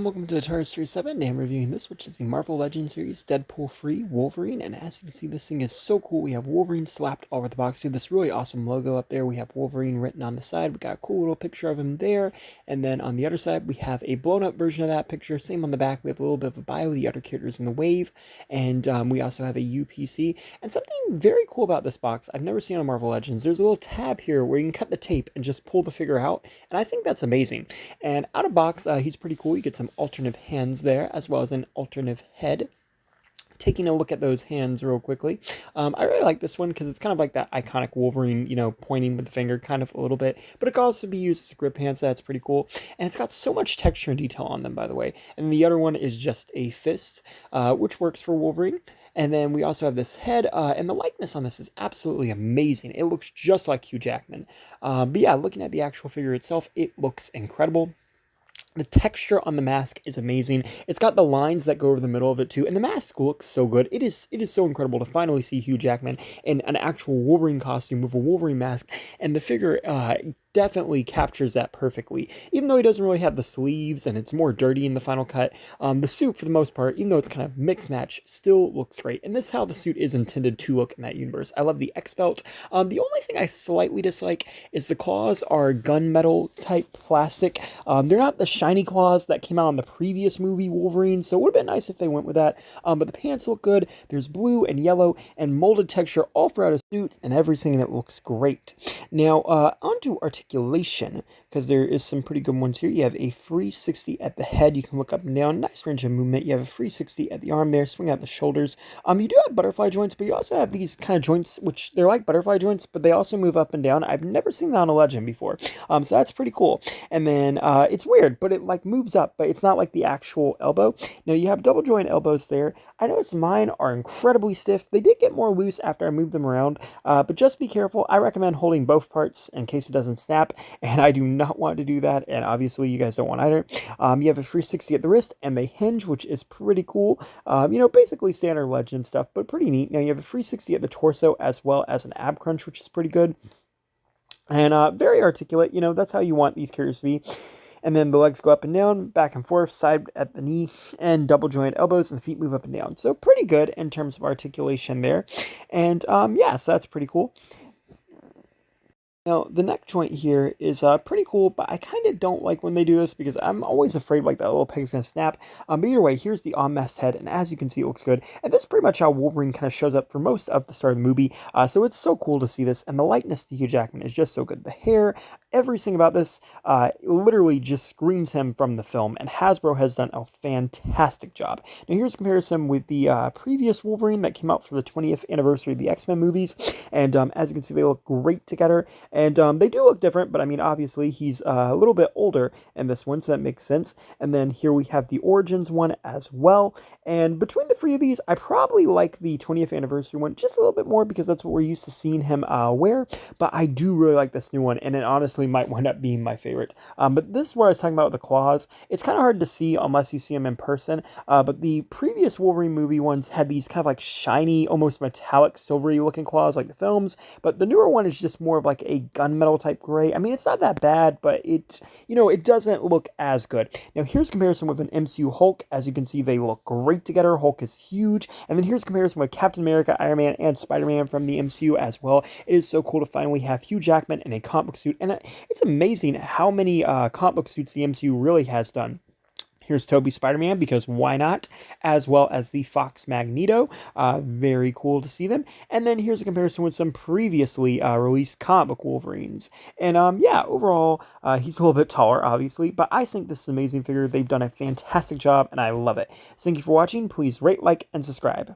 welcome to Atari Series 7. I'm reviewing this, which is the Marvel Legends series, Deadpool free Wolverine. And as you can see, this thing is so cool. We have Wolverine slapped all over the box. We have this really awesome logo up there. We have Wolverine written on the side. We got a cool little picture of him there. And then on the other side, we have a blown up version of that picture. Same on the back. We have a little bit of a bio, the other characters in the wave. And we also have a UPC. And something very cool about this box I've never seen on Marvel Legends. There's a little tab here where you can cut the tape and just pull the figure out. And I think that's amazing. And out of box, he's pretty cool. You get some alternative hands there, as well as an alternative head. Taking a look at those hands real quickly. I really like this one because it's kind of like that iconic Wolverine, pointing with the finger kind of a little bit, but it can also be used as a grip hand, so that's pretty cool. And it's got so much texture and detail on them, by the way. And the other one is just a fist, which works for Wolverine. And then we also have this head, and the likeness on this is absolutely amazing. It looks just like Hugh Jackman. But yeah, looking at the actual figure itself, it looks incredible. The texture on the mask is amazing. It's got the lines that go over the middle of it too, and the mask looks so good. It is so incredible to finally see Hugh Jackman in an actual Wolverine costume with a Wolverine mask, and the figure definitely captures that perfectly. Even though he doesn't really have the sleeves and it's more dirty in the final cut, the suit for the most part, even though it's kind of mixed match, still looks great. And this is how the suit is intended to look in that universe. I love the X-belt. The only thing I slightly dislike is the claws are gunmetal type plastic. They're not the shiny claws that came out in the previous movie Wolverine, so it would have been nice if they went with that. But the pants look good. There's blue and yellow and molded texture all throughout his suit and everything, and it looks great. Now, onto articulation, because there is some pretty good ones here. You have a 360 at the head. You can look up and down. Nice range of movement. You have a 360 at the arm there. Swing out the shoulders. You do have butterfly joints, but you also have these kind of joints, which they're like butterfly joints, but they also move up and down. I've never seen that on a Legend before. So that's pretty cool. And then it's weird, but it like moves up, but it's not like the actual elbow. Now you have double joint elbows there. I noticed mine are incredibly stiff. They did get more loose after I moved them around, but just be careful. I recommend holding both parts in case it doesn't snap, and I do not want to do that, and obviously you guys don't want either. You have a 360 at the wrist, and they hinge, which is pretty cool. Basically standard Legend stuff, but pretty neat. Now you have a 360 at the torso, as well as an ab crunch, which is pretty good. And very articulate. That's how you want these characters to be. And then the legs go up and down, back and forth, side at the knee, and double joint elbows, and the feet move up and down. So pretty good in terms of articulation there. And yeah, so that's pretty cool. Now, the neck joint here is pretty cool, but I kind of don't like when they do this because I'm always afraid like that little peg's going to snap. But either way, here's the unmasked head, and as you can see, it looks good. And this is pretty much how Wolverine kind of shows up for most of the start of the movie. So it's so cool to see this, and the likeness to Hugh Jackman is just so good. The hair, everything about this literally just screams him from the film, and Hasbro has done a fantastic job. Now, here's a comparison with the previous Wolverine that came out for the 20th anniversary of the X-Men movies, and as you can see, they look great together. And they do look different, but I mean, obviously, he's a little bit older in this one, so that makes sense. And then here we have the Origins one as well. And between the three of these, I probably like the 20th anniversary one just a little bit more because that's what we're used to seeing him wear. But I do really like this new one, and it honestly might wind up being my favorite. But this is where I was talking about the claws. It's kind of hard to see unless you see them in person. But the previous Wolverine movie ones had these kind of like shiny, almost metallic, silvery looking claws like the films. But the newer one is just more of like a gunmetal type gray. I mean, it's not that bad, but it doesn't look as good. Now, here's a comparison with an MCU Hulk. As you can see, they look great together. Hulk is huge. And then here's a comparison with Captain America, Iron Man, and Spider-Man from the MCU as well. It is so cool to finally have Hugh Jackman in a comic book suit. And it's amazing how many comic book suits the MCU really has done. Here's Toby Spider-Man, because why not? As well as the Fox Magneto. Very cool to see them. And then here's a comparison with some previously released comic book Wolverines. And yeah, overall, he's a little bit taller, obviously. But I think this is an amazing figure. They've done a fantastic job, and I love it. So thank you for watching. Please rate, like, and subscribe.